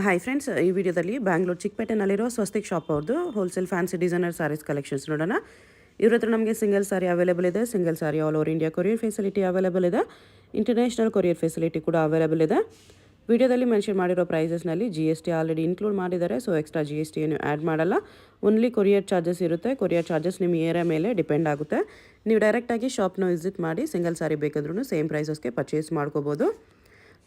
Hi friends, ಈ ವಿಡಿಯೋದಲ್ಲಿ ಬ್ಯಾಂಗ್ಳೂರು ಚಿಕ್ಕಪೇಟೆನಲ್ಲಿರೋ ಸ್ವಸ್ತಿಕ್ ಶಾಪ್ ಅವ್ರದ್ದು wholesale fancy designer saris collections ನೋಡೋಣ. ಇವ್ರ ಹತ್ರ ನಮಗೆ ಸಿಂಗಲ್ ಸಾರಿ ಅವೈಲೇಬಲ್ ಇದೆ. Single sari all over India courier facility available ಇದೆ. ಇಂಟರ್ನ್ಯಾಷನಲ್ ಕೊರಿಯರ್ ಫೆಸಿಲಿಟಿ ಕೂಡ ಅವೈಲೇಬಲ್ ಇದೆ. ವಿಡಿಯೋದಲ್ಲಿ ಮೆನ್ಷನ್ ಮಾಡಿರೋ ಪ್ರೈಸಸ್ನಲ್ಲಿ GST ಆಲ್ರೆಡಿ ಇನ್ಕ್ಲೂಡ್ ಮಾಡಿದ್ದಾರೆ. ಸೊ ಎಕ್ಸ್ಟ್ರಾ GST ಏನು ಆ್ಯಡ್ ಮಾಡಲ್ಲ. ಓನ್ಲಿ ಕೊರಿಯರ್ ಚಾರ್ಜಸ್ ಇರುತ್ತೆ. ಕೊರಿಯರ್ ಚಾರ್ಜಸ್ ನಿಮ್ಮ ಏರಿಯಾ ಮೇಲೆ ಡಿಪೆಂಡ್ ಆಗುತ್ತೆ. ನೀವು ಡೈರೆಕ್ಟಾಗಿ ಶಾಪ್ನ ವಿಸಿಟ್ ಮಾಡಿ ಸಿಂಗಲ್ ಸಾರಿ ಬೇಕಾದ್ರೂ ಸೇಮ್ ಪ್ರೈಸಸ್ಗೆ ಪರ್ಚೇಸ್ ಮಾಡ್ಕೋಬೋದು.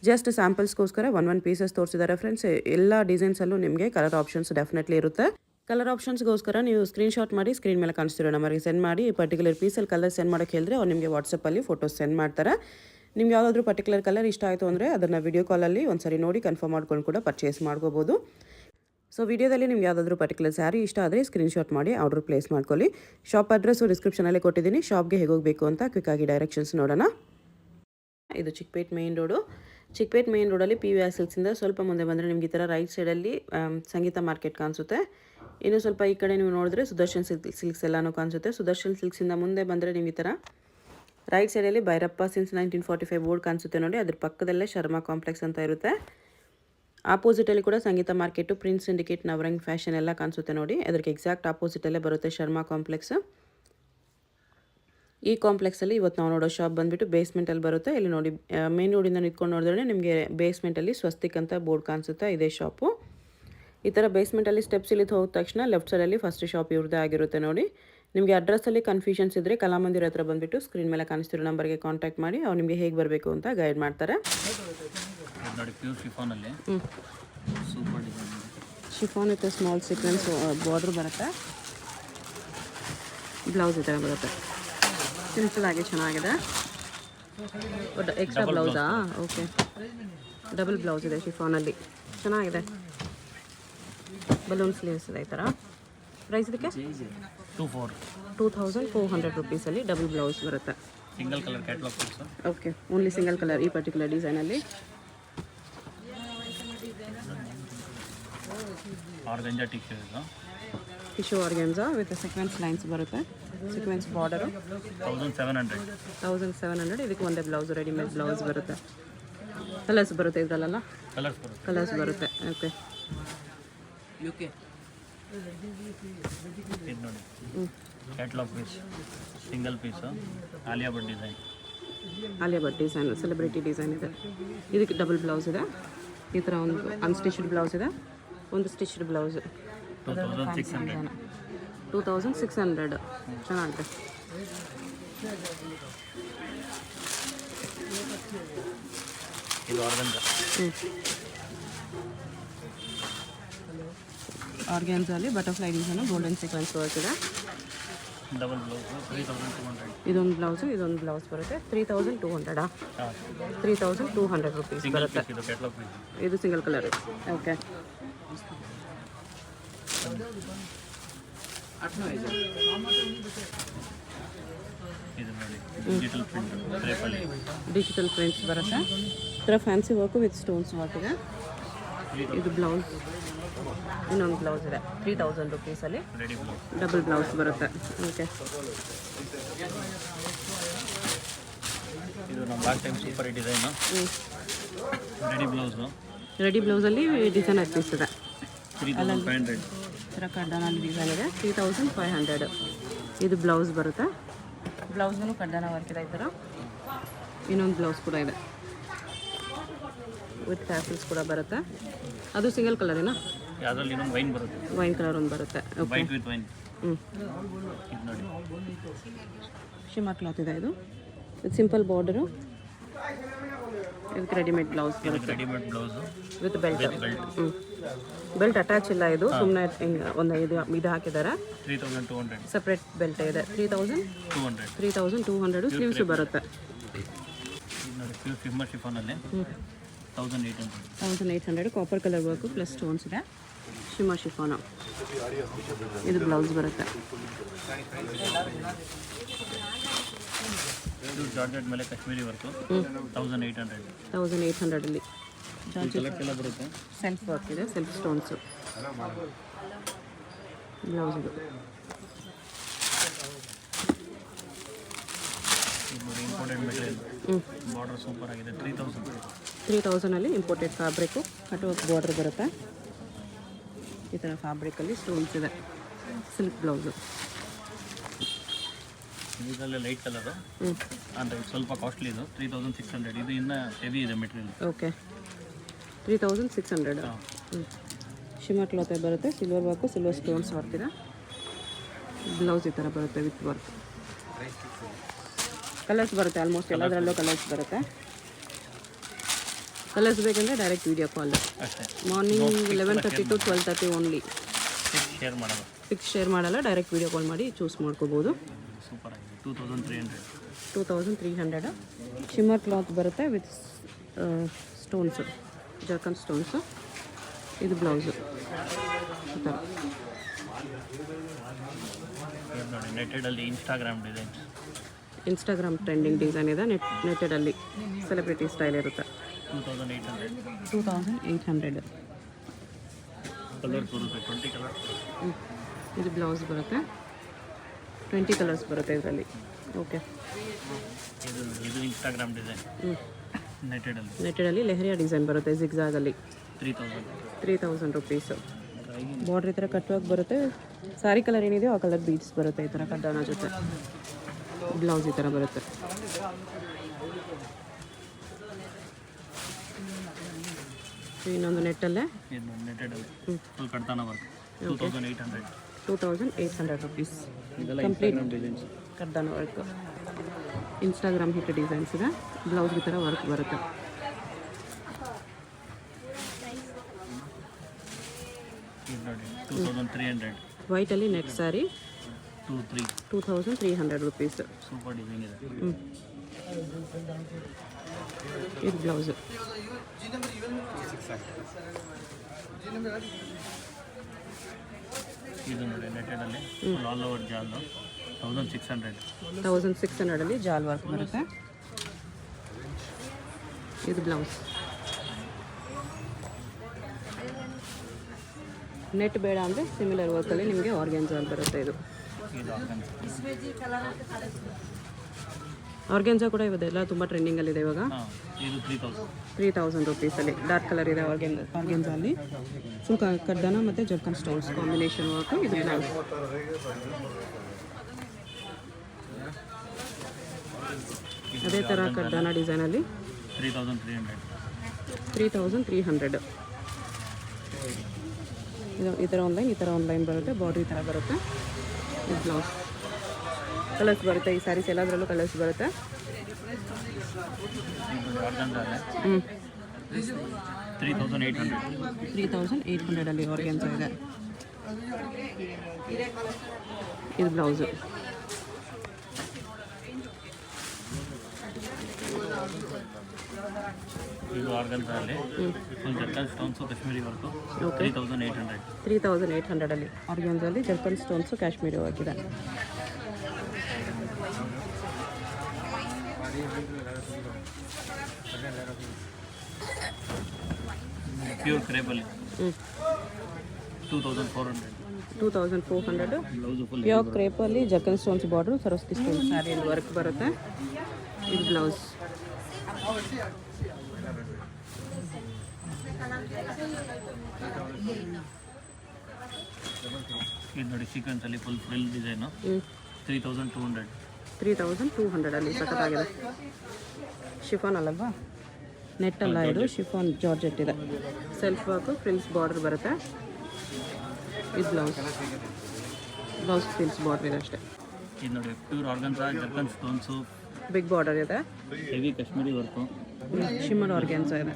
ಜಸ್ಟ್ ಸ್ಯಾಂಪಲ್ಸ್ಗೋಸ್ಕರ ಒನ್ ಪೀಸಸ್ ತೋರಿಸಿದ್ದಾರೆ ಫ್ರೆಂಡ್ಸ್. ಎಲ್ಲ ಡಿಸೈನ್ಸಲ್ಲೂ ನಿಮಗೆ ಕಲರ್ ಆಪ್ಷನ್ಸ್ ಡೆಫಿನೆಟ್ಲಿ ಇರುತ್ತೆ. ಕಲರ್ ಆಪ್ಷನ್ಸ್ಗೋಸ್ಕರ ನೀವು ಸ್ಕ್ರೀನ್ಶಾಟ್ ಮಾಡಿ ಸ್ಕ್ರೀನ್ ಮೇಲೆ ಕಾಣಿಸ್ತಿರೋ ನಂಬರ್ಗೆ ಸೆಂಡ್ ಮಾಡಿ. ಈ ಪರ್ಟಿಕ್ಯುಲರ್ ಪೀಸಲ್ಲಿ ಕಲರ್ ಸೆಂಡ್ ಮಾಡೋಕ್ಕೆ ಹೇಳಿದ್ರೆ ಅವ್ರು ನಿಮಗೆ ವಾಟ್ಸಪ್ಪಲ್ಲಿ ಫೋಟೋಸ್ ಸೆಂಡ್ ಮಾಡ್ತಾರೆ. ನಿಮ್ಗೆ ಯಾವುದಾದ್ರೂ ಪರ್ಟಿಕ್ಯುಲರ್ ಕಲರ್ ಇಷ್ಟ ಆಯಿತು ಅಂದರೆ ಅದನ್ನು ವಿಡಿಯೋ ಕಾಲಲ್ಲಿ ಒಂದ್ಸರಿ ನೋಡಿ ಕನ್ಫರ್ಮ್ ಮಾಡ್ಕೊಂಡು ಕೂಡ ಪರ್ಚೇಸ್ ಮಾಡ್ಕೋಬೋದು. ಸೊ ವಿಡಿಯೋದಲ್ಲಿ ನಿಮ್ಗೆ ಯಾವುದಾದ್ರೂ ಪರ್ಟಿಕ್ಯುಲರ್ ಸ್ಯಾರಿ ಇಷ್ಟ ಆದರೆ ಸ್ಕ್ರೀನ್ಶಾಟ್ ಮಾಡಿ ಆರ್ಡರ್ ಪ್ಲೇಸ್ ಮಾಡ್ಕೊಳ್ಳಿ. ಶಾಪ್ ಅಡ್ರೆಸ್ಸು ಡಿಸ್ಕ್ರಿಪ್ಷನಲ್ಲೇ ಕೊಟ್ಟಿದ್ದೀನಿ. ಶಾಪ್ಗೆ ಹೇಗೆ ಹೋಗಬೇಕು ಅಂತ ಕ್ವಿಕ್ಕಾಗಿ ಡೈರೆಕ್ಷನ್ಸ್ ನೋಡೋಣ. ಇದು Chickpete main road. Chickpete main ರೋಡಲ್ಲಿ PVR ಸಿಲ್ಕ್ಸಿಂದ ಸ್ವಲ್ಪ ಮುಂದೆ ಬಂದರೆ ನಿಮ್ಗೆ ಈ ಥರ ರೈಟ್ ಸೈಡಲ್ಲಿ ಸಂಗೀತ ಮಾರ್ಕೆಟ್ ಕಾಣಿಸುತ್ತೆ. ಇನ್ನು ಸ್ವಲ್ಪ ಈ ಕಡೆ ನೀವು ನೋಡಿದ್ರೆ ಸುದರ್ಶನ್ ಸಿಲ್ಕ್ಸ್ ಎಲ್ಲನೂ ಕಾಣಿಸುತ್ತೆ. ಸುದರ್ಶನ್ ಸಿಲ್ಕ್ಸಿಂದ ಮುಂದೆ ಬಂದರೆ ನಿಮ್ಗೆ ಈ ಥರ ರೈಟ್ ಸೈಡಲ್ಲಿ ಭೈರಪ್ಪ ಸಿನ್ಸ್ 1945 ಬೋರ್ಡ್ ಕಾಣಿಸುತ್ತೆ ನೋಡಿ. ಅದ್ರ ಪಕ್ಕದಲ್ಲೇ ಶರ್ಮಾ ಕಾಂಪ್ಲೆಕ್ಸ್ ಅಂತ ಇರುತ್ತೆ. ಆಪೋಸಿಟಲ್ಲಿ ಕೂಡ Sangeetha market, Prince Syndicate, Navrang Fashion ಎಲ್ಲ ಕಾಣಿಸುತ್ತೆ ನೋಡಿ. ಅದಕ್ಕೆ ಎಕ್ಸಾಕ್ಟ್ ಆಪೋಸಿಟಲ್ಲೇ ಬರುತ್ತೆ ಶರ್ಮಾ ಕಾಂಪ್ಲೆಕ್ಸ್. ಈ ಕಾಂಪ್ಲೆಕ್ಸಲ್ಲಿ ಇವತ್ತು ನಾವು ನೋಡೋ ಶಾಪ್ ಬಂದುಬಿಟ್ಟು ಬೇಸ್ಮೆಂಟಲ್ಲಿ ಬರುತ್ತೆ. ಇಲ್ಲಿ ನೋಡಿ ಮೇನ್ ರೋಡಿಂದ ನಿಂತ್ಕೊಂಡು ನೋಡಿದ್ರೆ ನಿಮಗೆ ಬೇಸ್ಮೆಂಟಲ್ಲಿ ಸ್ವಸ್ತಿಕ್ ಅಂತ ಬೋರ್ಡ್ ಕಾಣಿಸುತ್ತೆ. ಇದೇ ಶಾಪು. ಈ ಥರ ಬೇಸ್ಮೆಂಟಲ್ಲಿ ಸ್ಟೆಪ್ಸ್ ಇಳಿದು ಹೋದ ತಕ್ಷಣ ಲೆಫ್ಟ್ ಸೈಡಲ್ಲಿ ಫಸ್ಟ್ ಶಾಪ್ ಇವ್ರದ್ದೇ ಆಗಿರುತ್ತೆ ನೋಡಿ. ನಿಮಗೆ ಅಡ್ರೆಸ್ಸಲ್ಲಿ ಕನ್ಫ್ಯೂಷನ್ಸ್ ಇದ್ದರೆ ಕಲಾಮಂದಿರ ಹತ್ರ ಬಂದುಬಿಟ್ಟು ಸ್ಕ್ರೀನ್ ಮೇಲೆ ಕಾಣಿಸ್ತಿರೋ ನಂಬರ್ಗೆ ಕಾಂಟ್ಯಾಕ್ಟ್ ಮಾಡಿ ಅವ್ರು ನಿಮಗೆ ಹೇಗೆ ಬರಬೇಕು ಅಂತ ಗೈಡ್ ಮಾಡ್ತಾರೆ. Chiffon with small sequence border ಬರುತ್ತೆ. ಬ್ಲೌಸ್ ಈ ಥರ ಬರುತ್ತೆ. ಸಿಂಪಲ್ ಆಗಿ ಚೆನ್ನಾಗಿದೆ. ಎಕ್ಸ್ಟ್ರಾ ಬ್ಲೌಸಾ? ಓಕೆ, ಡಬಲ್ ಬ್ಲೌಸ್ ಇದೆ ಶಿಫಾನಲ್ಲಿ. ಚೆನ್ನಾಗಿದೆ. ಬಲೂನ್ ಸ್ಲೀವ್ಸ್ ಇದೆ ಈ ಥರ. ಪ್ರೈಸ್ ಇದಕ್ಕೆ 2400 ರುಪೀಸಲ್ಲಿ ಡಬಲ್ ಬ್ಲೌಸ್ ಬರುತ್ತೆ. Single colour catalogue piece. Okay, only single colour ಈ ಪರ್ಟಿಕ್ಯುಲರ್ ಡಿಸೈನಲ್ಲಿ. Organza tissue organza with sequence lines ಬರುತ್ತೆ. Sequence border 1700. ಇದಕ್ಕೆ ಒಂದೇ ಬ್ಲೌಸ್, ರೆಡಿಮೇಡ್ ಬ್ಲೌಸ್ ಬರುತ್ತೆ. ಕಲರ್ಸ್ ಬರುತ್ತೆ ಇದರಲ್ಲ. ಕಲರ್ಸ್ ಬರುತ್ತೆ. ಓಕೆ, ಇದು ನೋಡಿ catalogue piece, single piece, Alia Bhatt design, celebrity design ಇದೆ. ಇದಕ್ಕೆ ಡಬಲ್ ಬ್ಲೌಸ್ ಇದೆ. ಈ ಥರ ಒಂದು ಅನ್ಸ್ಟಿಚ್ಡ್ ಬ್ಲೌಸ್ ಇದೆ, ಒಂದು ಸ್ಟಿಚ್ಡ್ ಬ್ಲೌಸ್. 2600. ಚೆನ್ನಾಗಿದೆ. ಇದು ಆರ್ಗ್ಯಾನ್ಸಲ್ಲಿ butterfly design, golden sequence work ಇದೆ. Double blouse 3200. ಇದೊಂದು ಬ್ಲೌಸ್ ಬರುತ್ತೆ. 3200. 3200 ರುಪೀಸ್ ಬರುತ್ತೆ. ಇದು ಸಿಂಗಲ್ ಕಲರ್. ಓಕೆ, ಇದು ನೋಡಿ ಡಿಜಿಟಲ್ ಪ್ರಿಂಟ್ಸ್ ಬರುತ್ತೆ. ಈ ಥರ fancy work with stones work ಇದೆ. ಇದು ಬ್ಲೌಸ್, ಇನ್ನೊಂದು ಬ್ಲೌಸ್ ಇದೆ. 3000 ರುಪೀಸಲ್ಲಿ ಡಬಲ್ ಬ್ಲೌಸ್ ಬರುತ್ತೆ. ಓಕೆ, ಇದು ನಮ್ಮ last time super design. Ready ಬ್ಲೌಸಲ್ಲಿ ಡಿಸೈನ್ ಆಗ್ತಿರ್ತದೆ. 3500. ಈ ಥರ ಕಡ್ಡಾನಲ್ಲಿ ಡಿಸೈನ್ ಇದೆ. 3500. ಇದು ಬ್ಲೌಸ್ ಬರುತ್ತೆ. ಬ್ಲೌಸ್ಗೂ ಕಡ್ಡಾನ ವರ್ಕ್ ಇದೆ. ಈ ಥರ ಇನ್ನೊಂದು ಬ್ಲೌಸ್ ಕೂಡ ಇದೆ ವಿತ್ ಟ್ಯಾಸಲ್ಸ್ ಕೂಡ ಬರುತ್ತೆ. ಅದು ಸಿಂಗಲ್ ಕಲರೇನಾ? ಅದರಲ್ಲಿ ಇನ್ನೊಂದು ವೈನ್ ಬರುತ್ತೆ. ವೈನ್ ಕಲರ್ ಒಂದು ಬರುತ್ತೆ. Okay, white with wine. ಇದು ನೋಡಿ ಶಿಮಾ ಕ್ಲಾತ್ ಇದೆ. ಇದು ಸಿಂಪಲ್ ಬಾರ್ಡರು. ಇದಕ್ಕೆ ರೆಡಿಮೇಡ್ ಬ್ಲೌಸ್ ಬರುತ್ತೆ. Readymade blouse with belt. Belt attach ಇಲ್ಲ. ಇದು ಸುಮ್ಮನೆ ಒಂದು ಇದು ಹಾಕಿದ್ದಾರೆ. 3200. ಸಪ್ರೇಟ್ ಬೆಲ್ಟ್ ಇದೆ. 3200 ಸ್ಲೀವ್ಸು ಬರುತ್ತೆ. ಶಿಫಾನಲ್ಲಿ 1800. Copper colour work plus stones ಇದೆ. ಶಿಮಾ ಶಿಫಾನ. ಇದು ಬ್ಲೌಸ್ ಬರುತ್ತೆ. ಇದು ಜಾರ್ಜೆಟ್ ಮೇಲೆ ಕಾಶ್ಮೀರಿ ವರ್ಕು 1800. ಎಲ್ಲ ಬರುತ್ತೆ. ಸೆಲ್ಫ್ ವರ್ಕ್ ಇದೆ, ಸೆಲ್ಫ್ ಸ್ಟೋನ್ಸು. ಬ್ಲೌಸ್ ಇದು. Important material. ಬಾರ್ಡರ್ ಸೂಪರ್ ಆಗಿದೆ. 3000. 3000 imported fabric cut work border ಬರುತ್ತೆ. ಈ ಥರ ಫ್ಯಾಬ್ರಿಕಲ್ಲಿ ಸ್ಟೋನ್ಸ್ ಇದೆ. Silk blouse. ಇದರಲ್ಲಿ ಲೈಟ್ ಕಲರು ಅಂದರೆ ಸ್ವಲ್ಪ ಕಾಸ್ಟ್ಲಿ ಇದು 3600. ಇದು ಇನ್ನೂ ಹೆವಿ ಇದೆ ಮೆಟೀರಿಯಲ್. ಓಕೆ 3600. ಶಿಮರ್ ಕ್ಲಾತ್ ಬರುತ್ತೆ. Silver work, silver stones work ಇದೆ. ಬ್ಲೌಸ್ ಈ ಥರ ಬರುತ್ತೆ ವಿತ್ ವರ್ಕ್. ಕಲರ್ಸ್ ಬರುತ್ತೆ ಆಲ್ಮೋಸ್ಟ್ ಎಲ್ಲದರಲ್ಲೂ ಕಲರ್ಸ್ ಬರುತ್ತೆ. ಕಲರ್ಸ್ ಬೇಕಂದರೆ ಡೈರೆಕ್ಟ್ ವೀಡಿಯೋ ಕಾಲ್ ಅಷ್ಟೇ. Morning 11:30 to 12:30 only. ಶೇರ್ ಮಾಡೋದು. ಫಿಕ್ಸ್ ಶೇರ್ ಮಾಡಲ್ಲ, ಡೈರೆಕ್ಟ್ ವೀಡಿಯೋ ಕಾಲ್ ಮಾಡಿ ಚೂಸ್ ಮಾಡ್ಕೋಬೋದು. ಸೂಪರ್ ಆಗಿದೆ. 2300. 2300. ಶಿಮ್ಮರ್ ಕ್ಲಾತ್ ಬರುತ್ತೆ ವಿತ್ ಸ್ಟೋನ್ಸು, ಜರ್ಕನ್ ಸ್ಟೋನ್ಸು. ಇದು ಬ್ಲೌಸು ಈ ಥರ. ಇದು ನೋಡಿ ನೆಟೆಡಲ್ಲಿ Instagram designs. Instagram trending design ಇದೆ. ನೆಟೆಡಲ್ಲಿ ಸೆಲೆಬ್ರಿಟಿ ಸ್ಟೈಲ್ ಇರುತ್ತೆ. 2800. 2800. ಕಲರ್ಸ್ ಬರುತ್ತೆ 20 ಕಲರ್ಸ್. ಇದು ಬ್ಲೌಸ್ ಬರುತ್ತೆ. 20 ಕಲರ್ಸ್ ಬರುತ್ತೆ ಇದರಲ್ಲಿ. ಓಕೆ. ಇದು ಇನ್ಸ್ಟಾಗ್ರಾಮ್ ಡಿಸೈನ್ ನೆಟೆಡಲ್ಲಿ ಲೆಹರಿಯಾ ಡಿಸೈನ್ ಬರುತ್ತೆ ಜಿಗ್ಜಾಗಲ್ಲಿ. 3000 ರುಪೀಸು. ಬಾರ್ಡ್ರ್ ಈ ಥರ ಕಟ್ಟುವಾಗ ಬರುತ್ತೆ. ಸಾರಿ ಕಲರ್ ಏನಿದೆಯೋ ಆ ಕಲರ್ ಬೀಡ್ಸ್ ಬರುತ್ತೆ ಈ ಥರ ಕಡ್ಡಾನ ಜೊತೆ. ಬ್ಲೌಸ್ ಈ ಥರ ಬರುತ್ತೆ. ಇನ್ನೊಂದು ನೆಟ್ಟಲ್ಲೇ ನೆಟೆಡಲ್ಲಿ ಫುಲ್ ಕಡ್ತಾನ ವರ್ಕ್ 2800. 2800 ರುಪೀಸ್. ಇದೆಲ್ಲ ಕಂಪ್ಲೀಟ್ ಇನ್ಸ್ಟಾಗ್ರಾಮ್ ಡಿಸೈನ್ಸ್. ಕಡ್ಡಾನ ವರ್ಕ್. ಇನ್ಸ್ಟಾಗ್ರಾಮ್ ಹಿಟ್ ಡಿಸೈನ್ಸ್ ಇದೆ. ಬ್ಲೌಸ್ ಈ ಥರ ವರ್ಕ್ ಬರುತ್ತೆ. ಇದು ನೋಡಿ 2300. ವೈಟಲ್ಲಿ net sari 2300 rupees. Super design ಇದೆ. ಇದು ಬ್ಲೌಸು. ಇದು ನೋಡಿ ನೆಟೆಡಲ್ಲಿ ಫುಲ್ ಆಲ್ ಓವರ್ ಜಾಲು 1600. 1600 ಜಾಲ್ ವರ್ಕ್ ಬರುತ್ತೆ. ಇದು ಬ್ಲೌಸ್. ನೆಟ್ ಬೇಡ ಅಂದರೆ ಸಿಮಿಲರ್ ವರ್ಕಲ್ಲಿ ನಿಮಗೆ ಆರ್ಗ್ಯಾನ್ಜಾಲ್ ಬರುತ್ತೆ. ಇದು ಆರ್ಗ್ಯಾನ್ಜಾ ಕೂಡ ಇವದೆಲ್ಲ ತುಂಬ ಟ್ರೆಂಡಿಂಗಲ್ಲಿದೆ ಇವಾಗ. ಇದು 3000 ರುಪೀಸಲ್ಲಿ ಡಾರ್ಕ್ ಕಲರ್ ಇದೆ. ಆರ್ಗ್ಯಾನ್ಜಾಲಿ ಫುಲ್ ಕಡ್ಡಾನ ಮತ್ತು ಜರ್ಕನ್ ಸ್ಟೋನ್ಸ್ ಕಾಂಬಿನೇಷನ್ ವರ್ಕು. ಇದು ಬ್ಲೌಸ್. ಅದೇ ಥರ ಕಡ್ಡಾನ ಡಿಸೈನಲ್ಲಿ 3300. ಇದು ಈ ಥರ ಆನ್ಲೈನ್ ಬರುತ್ತೆ. ಬಾರ್ಡ್ರ್ ಈ ಥರ ಬರುತ್ತೆ. ಇದು ಬ್ಲೌಸ್. ಕಲರ್ಸ್ ಬರುತ್ತೆ. ಈ ಸ್ಯಾರೀಸ್ ಎಲ್ಲದರಲ್ಲೂ ಕಲರ್ಸ್ ಬರುತ್ತೆ. 3800 ಆರ್ಗ್ಯಾನ್ಜಾ ಇದೆ. ಇದು ಬ್ಲೌಸು. ಇದು ಆರ್ಗನ್ಜಾದಲ್ಲಿ full zircon stones Kashmiri work 3800. 3800 ಆರ್ಗ್ಯಾನ್ಜಾಲಿ ಜರ್ಕನ್ ಸ್ಟೋನ್ಸು ಕಾಶ್ಮೀರಿ ವರ್ಕ್ ಇದೆ. ಪ್ಯೂರ್ ಕ್ರೇಪಲ್ಲಿ 2400. 2400. ಬ್ಲೌಸು ಫುಲ್ ಪ್ಯೂರ್ ಕ್ರೇಪಲ್ಲಿ zircon stones border Saraswati stone ಸ್ಯಾರಿಯಲ್ಲಿ ವರ್ಕ್ ಬರುತ್ತೆ. ಇದು ಬ್ಲೌಸ್. ಇದು ನೋಡಿ ಸೀಕ್ವೆನ್ಸಲ್ಲಿ ಫುಲ್ ಫ್ರಿಲ್ ಡಿಸೈನು 3200. 3200 ಸಖತ್ತಾಗಿದೆ. ಶಿಫಾನ್ ಅಲ್ಲಲ್ವಾ, ನೆಟ್ ಅಲ್ಲ ಇದು, ಶಿಫಾನ್ ಜಾರ್ಜೆಟ್ ಇದೆ. ಸೆಲ್ಫ್ ವರ್ಕು ಫ್ರಿಲ್ಸ್ ಬಾರ್ಡರ್ ಬರುತ್ತೆ. ಇದು ಬ್ಲೌಸ್. ಫ್ರಿಲ್ಸ್ ಬಾರ್ಡರ್ ಇದೆ ಅಷ್ಟೇ. ಇದು ನೋಡಿ pure organza zircon stones big border ಇದೆ. Heavy Kashmiri work. Shimmer organza ಇದೆ.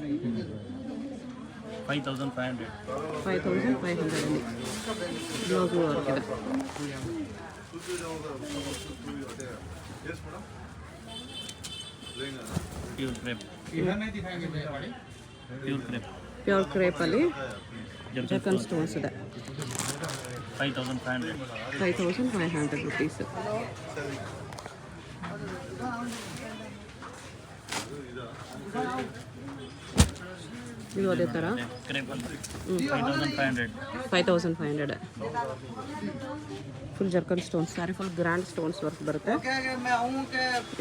5500. 5500 ಬ್ಲೌಸ್ ವರ್ಕ್ ಇದೆ. Pure crepe. ಪ್ಯೂರ್ ಕ್ರೇಪಲ್ಲಿ ಜರ್ಕನ್ ಸ್ಟೋನ್ಸ್ ಇದೆ. 5500. 5500 ರುಪೀಸ್. ಇದು ಅದೇ ಥರ ಕ್ರೇಪಲ್ಲಿ 5500. 5500 full zircon stones sari full grand stones work ಬರುತ್ತೆ.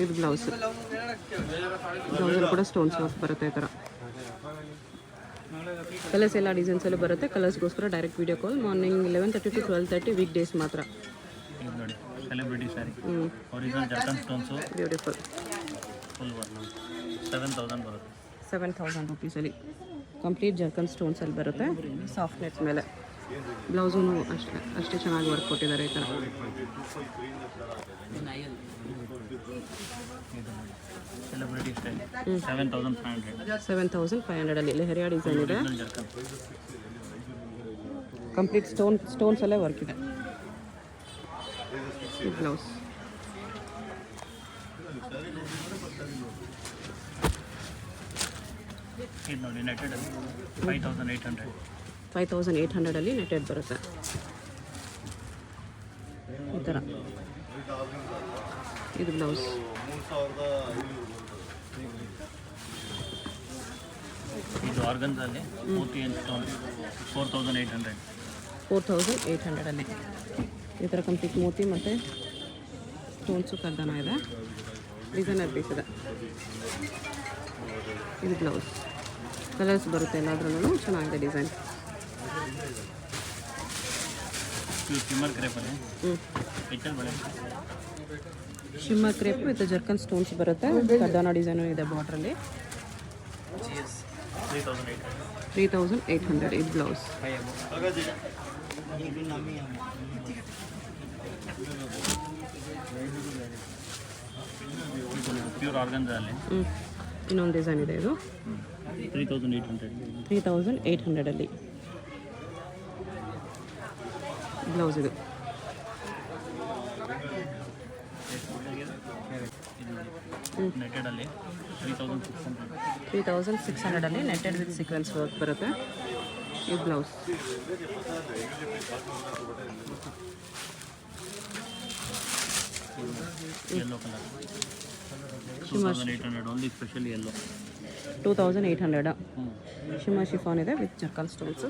ಇದು ಬ್ಲೌಸ್. ಬ್ಲೌಸಲ್ಲಿ ಕೂಡ ಸ್ಟೋನ್ಸ್ ವರ್ಕ್ ಬರುತ್ತೆ ಈ ಥರ. ಕಲರ್ಸ್ ಎಲ್ಲ ಡಿಸೈನ್ಸಲ್ಲೂ ಬರುತ್ತೆ. ಕಲರ್ಸ್ಗೋಸ್ಕರ direct video call morning 11:30 to 12:30 week days ಮಾತ್ರ. ಇದು ನೋಡಿ celebrity sari original zircon stones beautiful. Full work 7000 ಬರುತ್ತೆ. 7000 ರುಪೀಸಲ್ಲಿ ಕಂಪ್ಲೀಟ್ ಜರ್ಕನ್ ಸ್ಟೋನ್ಸಲ್ಲಿ ಬರುತ್ತೆ. ಸಾಫ್ಟ್ ನೆಟ್ಸ್ ಮೇಲೆ ಬ್ಲೌಸೂ ಅಷ್ಟೇ ಚೆನ್ನಾಗಿ ವರ್ಕ್ ಕೊಟ್ಟಿದ್ದಾರೆ ಈ ಥರ. Celebrity style 7500. 7500ಅಲ್ಲಿ ಲೆಹರಿಯಾ ಡಿಸೈನ್ ಇದೆ. ಒರಿಜಿನಲ್ ಜರ್ಕನ್ ಕಂಪ್ಲೀಟ್ ಸ್ಟೋನ್ಸಲ್ಲೇ ವರ್ಕ್ ಇದೆ. ಈ ಬ್ಲೌಸ್ ಇದು ನೋಡಿ ನೆಟೆಡ್ 5800. 5800ಅಲ್ಲಿ ನೆಟೆಡ್ ಬರುತ್ತೆ ಈ ಥರ. ಇದು ಬ್ಲೌಸ್. ಇದು ಆರ್ಗನ್ಸಲ್ಲಿ ಮೋತಿ ಅಂಡ್ ಸ್ಟೋನ್ 4800. 4800ಅಲ್ಲಿ ಈ ಥರ ಕಂಪ್ಲೀಟ್ ಮೋತಿ ಮತ್ತು ಸ್ಟೋನ್ಸು ಕರ್ದನ ಇದೆ. ಡಿಸೈನರ್ ಪೀಸ್ ಇದೆ. ಇದು ಬ್ಲೌಸ್. ಕಲರ್ಸ್ ಬರುತ್ತೆ ಎಲ್ಲಾದ್ರೂ ಚೆನ್ನಾಗಿದೆ ಡಿಸೈನ್. ಶಿಮ್ಮರ್ ಕ್ರೇಪಲ್ಲಿ ಹೆಚ್ಚಲ್ ಬಳೆ shimmer crepe with zircon stones ಬರುತ್ತೆ. ಕರ್ದಾನ ಡಿಸೈನು ಇದೆ ಬಾರ್ಡ್ರಲ್ಲಿ. 3800 ಇದು ಬ್ಲೌಸ್. ಪ್ಯೂರ್ ಆರ್ಗನ್ಸಲ್ಲಿ ಇನ್ನೊಂದು ಡಿಸೈನ್ ಇದೆ. ಇದು 3800. 3800ಅಲ್ಲಿ ಬ್ಲೌಸ್. ಇದು ನೆಟೆಡಲ್ಲಿ 3600. 3600ಅಲ್ಲಿ ನೆಟೆಡ್ ವಿತ್ ಸೀಕ್ವೆನ್ಸ್ ವರ್ಕ್ ಬರುತ್ತೆ. ಈ blouse. Yellow colour 2800 only special yellow. 2800 shimmer chiffon ಇದೆ ವಿತ್ ಜರ್ಕನ್ ಸ್ಟೋನ್ಸು.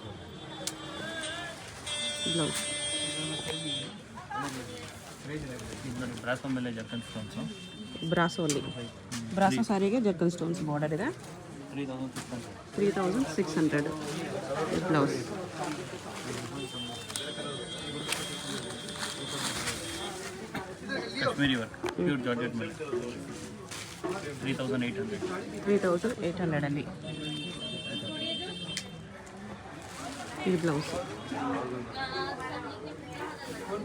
ಬ್ಲೌಸ್. ಇದರಲ್ಲಿ ಬ್ರಾಸೋ ಮೇಲೆ ಜರ್ಕನ್ ಸ್ಟೋನ್ಸು. ಬ್ರಾಸೋಲ್ಲಿ ಬ್ರಾಸೋ ಸಾರಿಗೆ ಜರ್ಕನ್ ಸ್ಟೋನ್ಸ್ ಬಾರ್ಡರ್ ಇದೆ. 3600 blouse. Kashmiri work pure georgette ಮೇಲೆ 3800. 3800ಅಲ್ಲಿ ಈ ಬ್ಲೌಸ್.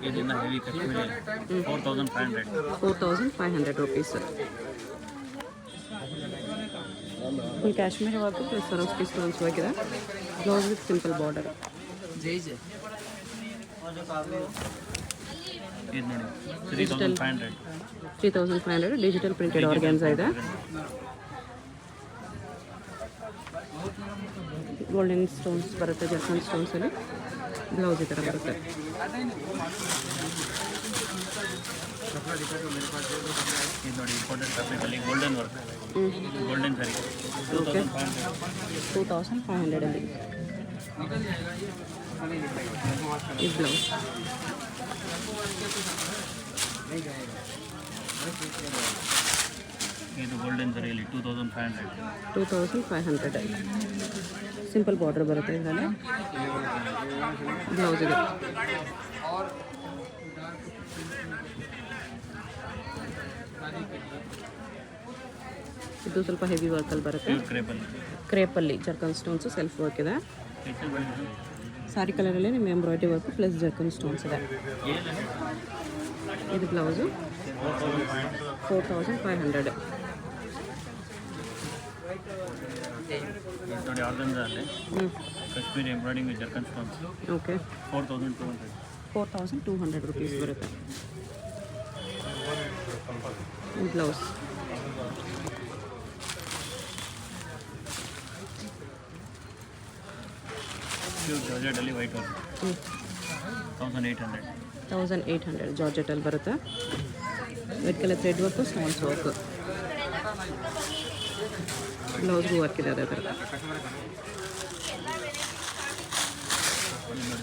ಇದನ್ನ heavy Kashmiri 4500. 4500 rupees. Full Kashmiri work plus Swarovski stones work ಇದೆ. Blouse with simple border. ಇದು ನೋಡಿ 3500. 3500 ಡಿಜಿಟಲ್ ಪ್ರಿಂಟೆಡ್ ಆರ್ಗ್ಯಾನ್ಸಾ ಇದೆ. ಗೋಲ್ಡನ್ ಸ್ಟೋನ್ಸ್ ಬರುತ್ತೆ ಜರ್ಕನ್ ಸ್ಟೋನ್ಸಲ್ಲಿ. ಬ್ಲೌಸ್ ಈ ಥರ ಬರುತ್ತೆ. ಇದು ನೋಡಿ ಇಂಪಾರ್ಟೆಂಟ್ ಫ್ಯಾಬ್ರಿಕಲ್ಲಿ ಗೋಲ್ಡನ್ ವರ್ಕ್ ಗೋಲ್ಡನ್ ಸ್ಯಾರಿ 2500ಅಲ್ಲಿ ಈ ಬ್ಲೌಸ್. ಇದು ಗೋಲ್ಡನ್ ಸರಿಯಲ್ಲಿ 2500. 2500 ಸಿಂಪಲ್ ಬಾರ್ಡರ್ ಬರುತ್ತೆ ಇದರಲ್ಲಿ. ಬ್ಲೌಸ್ ಇದೆ. ಇದು ಸ್ವಲ್ಪ ಹೆವಿ ವರ್ಕಲ್ಲಿ ಬರುತ್ತೆ. ಕ್ರೇಪಲ್ಲಿ ಜರ್ಕನ್ ಸ್ಟೋನ್ಸು ಸೆಲ್ಫ್ ವರ್ಕ್ ಇದೆ. ಸಾರಿ ಕಲರಲ್ಲಿ ನಿಮ್ಮ embroidery work plus zircon stones ಇದೆ. ಇದು ಬ್ಲೌಸು 4500. ನೋಡಿ ಆರ್ಗನ್ಸಲ್ಲಿ Kashmiri embroidering with zircon stones. Okay 4200. 4200 rupees ಬರುತ್ತೆ. ಬ್ಲೌಸ್. ಪ್ಯೂರ್ ಜಾರ್ಜೆಟಲ್ಲಿ ವೈಟ್ ವರ್ಕ್ 1800. 1800 ಜಾರ್ಜೆಟಲ್ಲಿ ಬರುತ್ತೆ. Red colour thread work stones work. ಬ್ಲೌಸ್ಗೂ ವರ್ಕ್ ಇದೆ ಅದೇ ಥರ.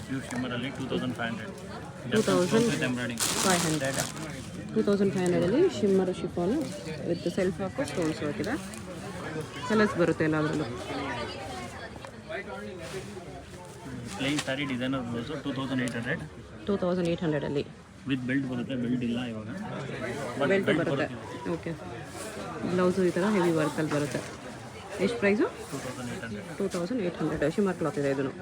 ಪ್ಯೂರ್ ಶಿಮ್ಮರಲ್ಲಿ 2500. 2500ಅಲ್ಲಿ shimmer chiffon with self work stones work ಇದೆ. ಕಲರ್ಸ್ ಬರುತ್ತೆ ಎಲ್ಲದರಲ್ಲೂ. Plane sari designer blouse 2800 2800 with belt ಬರುತ್ತೆ, ಬೆಲ್ಟ್ ಇಲ್ಲ ಇವಾಗ. ಬೆಲ್ಟ್ ಬರುತ್ತೆ. ಓಕೆ, ಬ್ಲೌಸು ಈ ಥರ ಹೆವಿ ವರ್ಕಲ್ಲಿ ಬರುತ್ತೆ. ಎಷ್ಟು ಪ್ರೈಸು? 2800. 2800 ಶಿಮರ್ ಕ್ಲಾತ್ ಇದೆ ಇದನ್ನು.